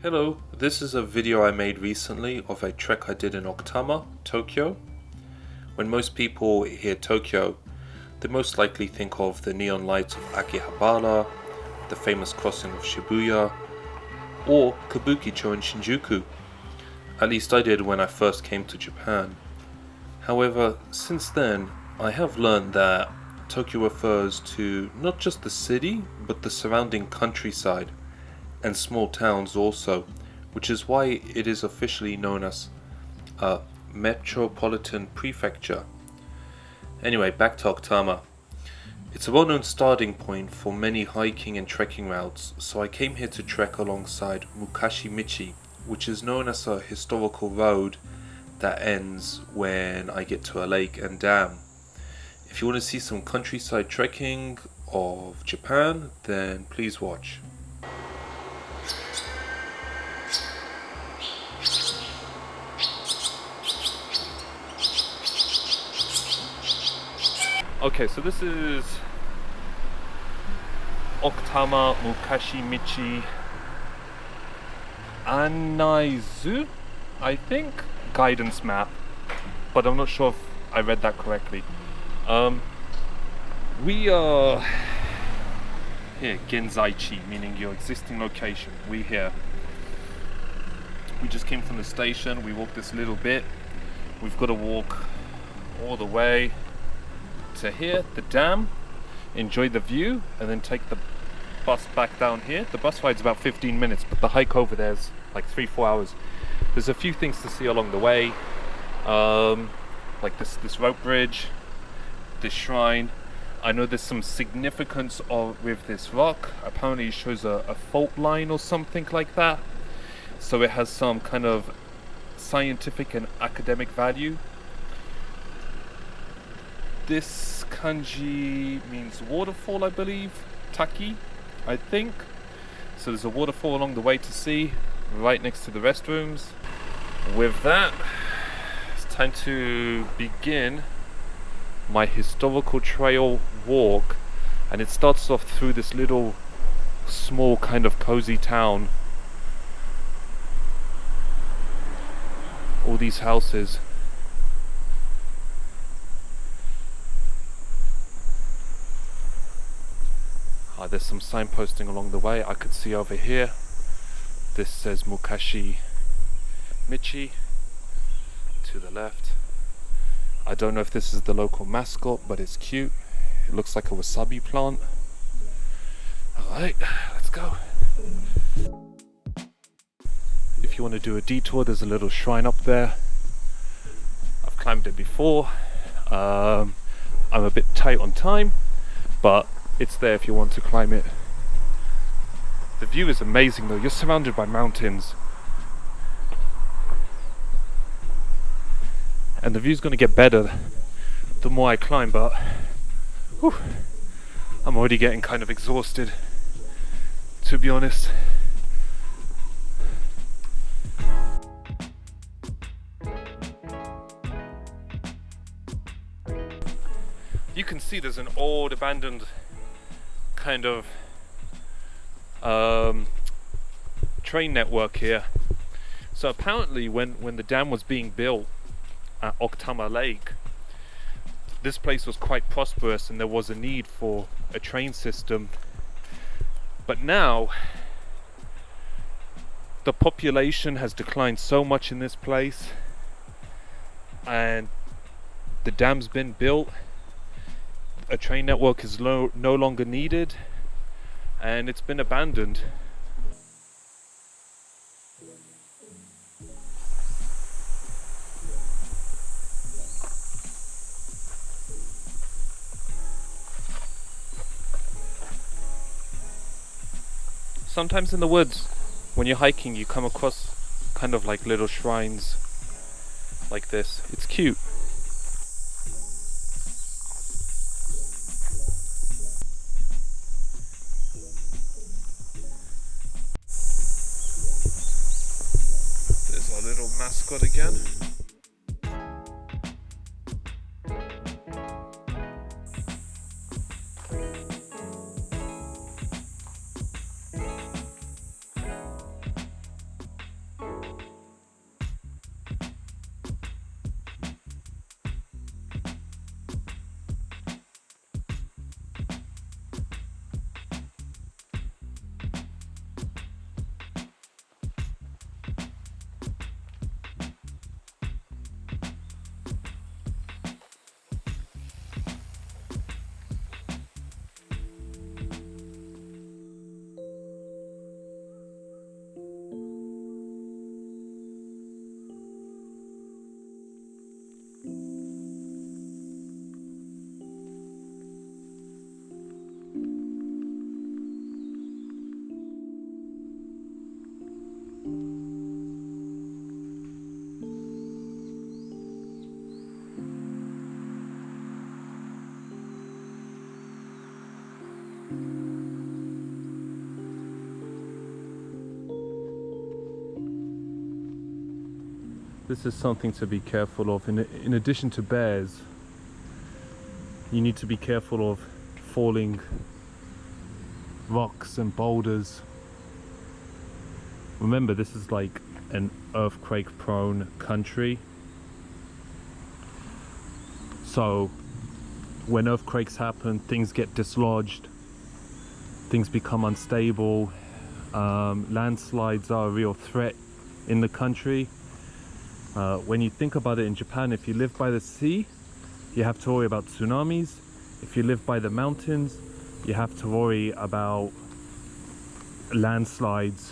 Hello, this is a video I made recently of a trek I did in Okutama, Tokyo. When most people hear Tokyo, they most likely think of the neon lights of Akihabara, the famous crossing of Shibuya, or Kabukicho in Shinjuku. At least I did when I first came to Japan. However, since then, I have learned that Tokyo refers to not just the city, but the surrounding countryside, and small towns also, which is why it is officially known as a metropolitan prefecture. Anyway, back to Okutama. It's a well-known starting point for many hiking and trekking routes, so I came here to trek alongside Mukashi Michi, which is known as a historical road that ends when I get to a lake and dam. If you want to see some countryside trekking of Japan, then please watch. Okay, so this is Okutama Mukashi Michi Anaizu, I think, guidance map, but I'm not sure if I read that correctly. We are here, Genzaichi, meaning your existing location. We here. We just came from the station, we walked this little bit. We've got to walk all the way to here, the dam, enjoy the view, and then take the bus back down here. The bus ride's about 15 minutes, but the hike over there is like 3-4 hours. There's a few things to see along the way, like this rope bridge, this shrine. I know there's some significance with this rock. Apparently it shows a fault line or something like that, so it has some kind of scientific and academic value. This kanji means waterfall, I believe. Taki, I think. So there's a waterfall along the way to see, right next to the restrooms. With that, it's time to begin my historical trail walk. And it starts off through this little, small kind of cozy town. All these houses. There's some signposting along the way. I could see over here. This says Mukashi Michi to the left. I don't know if this is the local mascot, but it's cute. It looks like a wasabi plant. Alright, let's go. If you want to do a detour, there's a little shrine up there. I've climbed it before. I'm a bit tight on time, but it's there if you want to climb it. The view is amazing though. You're surrounded by mountains. And the view's going to get better the more I climb, but whew, I'm already getting kind of exhausted, to be honest. You can see there's an old abandoned kind of train network here. So apparently when the dam was being built at Okutama Lake, this place was quite prosperous and there was a need for a train system. But now the population has declined so much in this place, and the dam's been built. A train network is no longer needed, and it's been abandoned. Sometimes in the woods, when you're hiking, you come across kind of like little shrines like this. It's cute. Little mascot again. This is something to be careful of. In addition to bears, you need to be careful of falling rocks and boulders. Remember, this is like an earthquake prone country. So when earthquakes happen, things get dislodged, things become unstable. Landslides are a real threat in the country. When you think about it, in Japan, if you live by the sea, you have to worry about tsunamis. If you live by the mountains, you have to worry about landslides.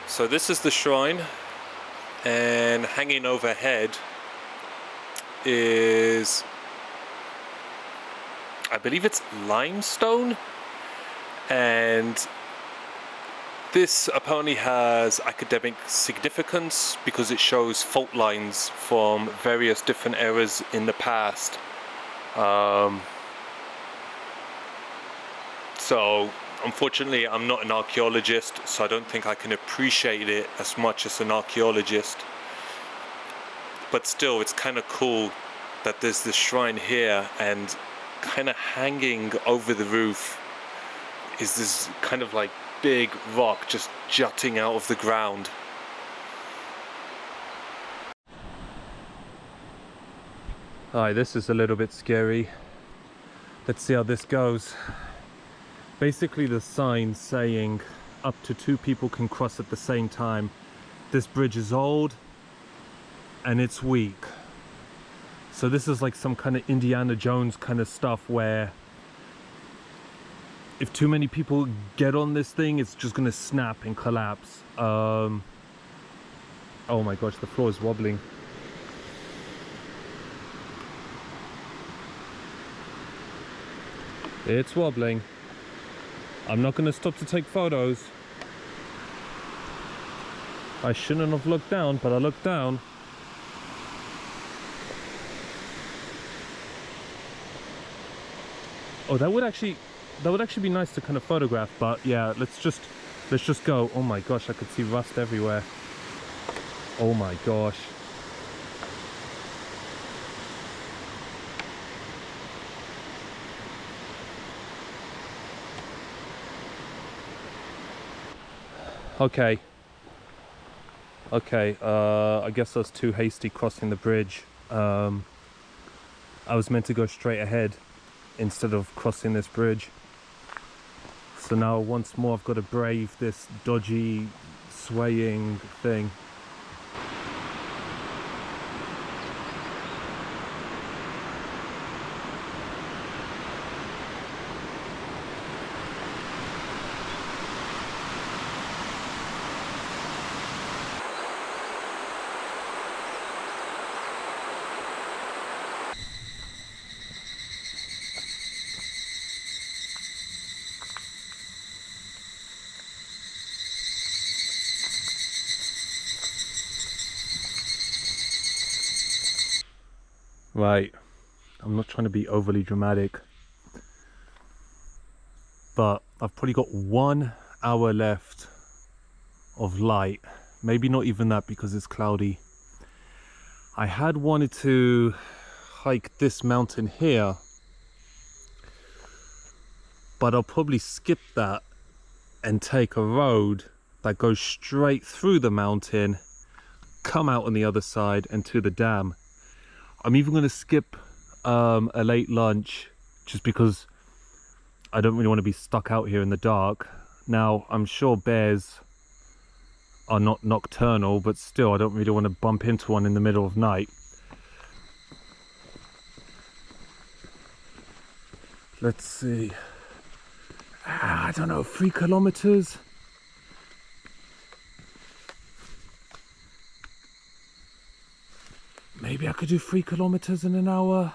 So this is the shrine, and hanging overhead is, I believe it's limestone, and this apparently has academic significance because it shows fault lines from various different eras in the past. So unfortunately, I'm not an archaeologist, so I don't think I can appreciate it as much as an archaeologist. But still, it's kind of cool that there's this shrine here, and kind of hanging over the roof is this kind of like big rock just jutting out of the ground. Alright, this is a little bit scary. Let's see how this goes. Basically, the sign saying up to 2 people can cross at the same time. This bridge is old and it's weak. So this is like some kind of Indiana Jones kind of stuff where if too many people get on this thing, it's just gonna snap and collapse. Oh my gosh, the floor is wobbling. It's wobbling. I'm not going to stop to take photos. I shouldn't have looked down, but I looked down. Oh, that would actually be nice to kind of photograph, but yeah, let's just go. Oh my gosh, I could see rust everywhere. Oh my gosh. Okay, I guess I was too hasty crossing the bridge. I was meant to go straight ahead instead of crossing this bridge. So now once more I've got to brave this dodgy, swaying thing. Right, I'm not trying to be overly dramatic, but I've probably got 1 hour left of light. Maybe not even that because it's cloudy. I had wanted to hike this mountain here, but I'll probably skip that and take a road that goes straight through the mountain, come out on the other side and to the dam. I'm even going to skip a late lunch just because I don't really want to be stuck out here in the dark. Now, I'm sure bears are not nocturnal, but still, I don't really want to bump into one in the middle of night. Let's see. I don't know, 3 kilometers? Maybe I could do 3 kilometers in an hour.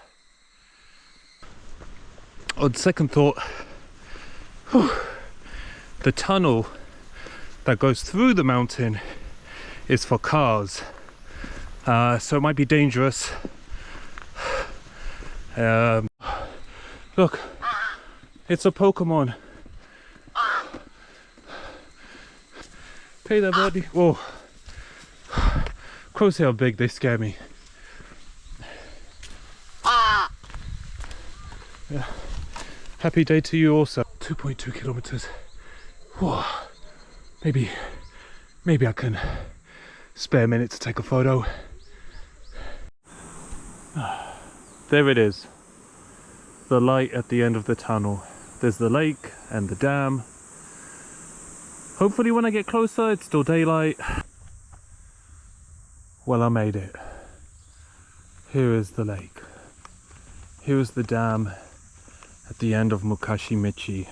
On second thought, the tunnel that goes through the mountain is for cars, so it might be dangerous. Look, it's a Pokemon. Hey there, buddy. Whoa. Crows are big, they scare me. Yeah. Happy day to you also. 2.2 kilometers. Whoa. Maybe I can spare a minute to take a photo. There it is. The light at the end of the tunnel. There's the lake and the dam. Hopefully when I get closer it's still daylight. Well, I made it. Here is the lake. Here is the dam at the end of Mukashi Michi.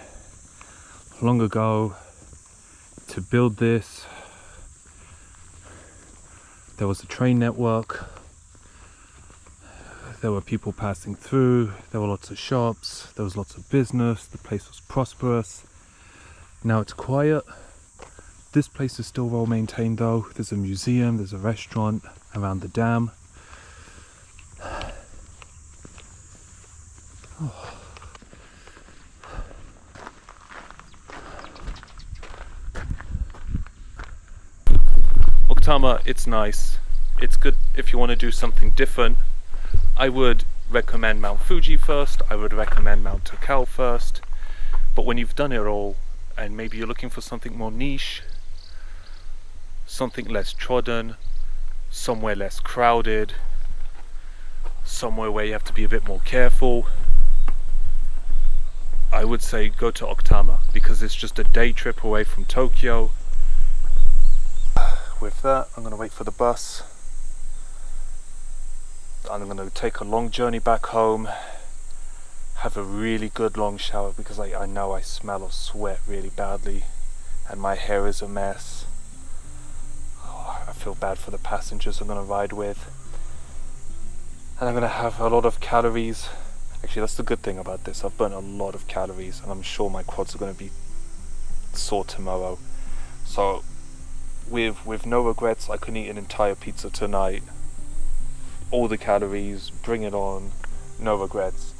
Long ago, to build this, there was a train network. There were people passing through, there were lots of shops, there was lots of business, the place was prosperous. Now it's quiet. This place is still well maintained though. There's a museum, there's a restaurant around the dam. Oh. Okutama, it's nice. It's good if you want to do something different. I would recommend Mount Fuji first, I would recommend Mount Takao first, but when you've done it all, and maybe you're looking for something more niche, something less trodden, somewhere less crowded, somewhere where you have to be a bit more careful, I would say go to Okutama, because it's just a day trip away from Tokyo. With that, I'm going to wait for the bus. I'm going to take a long journey back home, have a really good long shower because I know I smell of sweat really badly and my hair is a mess. Oh, I feel bad for the passengers I'm going to ride with. And I'm going to have a lot of calories. Actually, that's the good thing about this. I've burnt a lot of calories and I'm sure my quads are going to be sore tomorrow. So with no regrets, I can eat an entire pizza tonight. All the calories, bring it on, no regrets.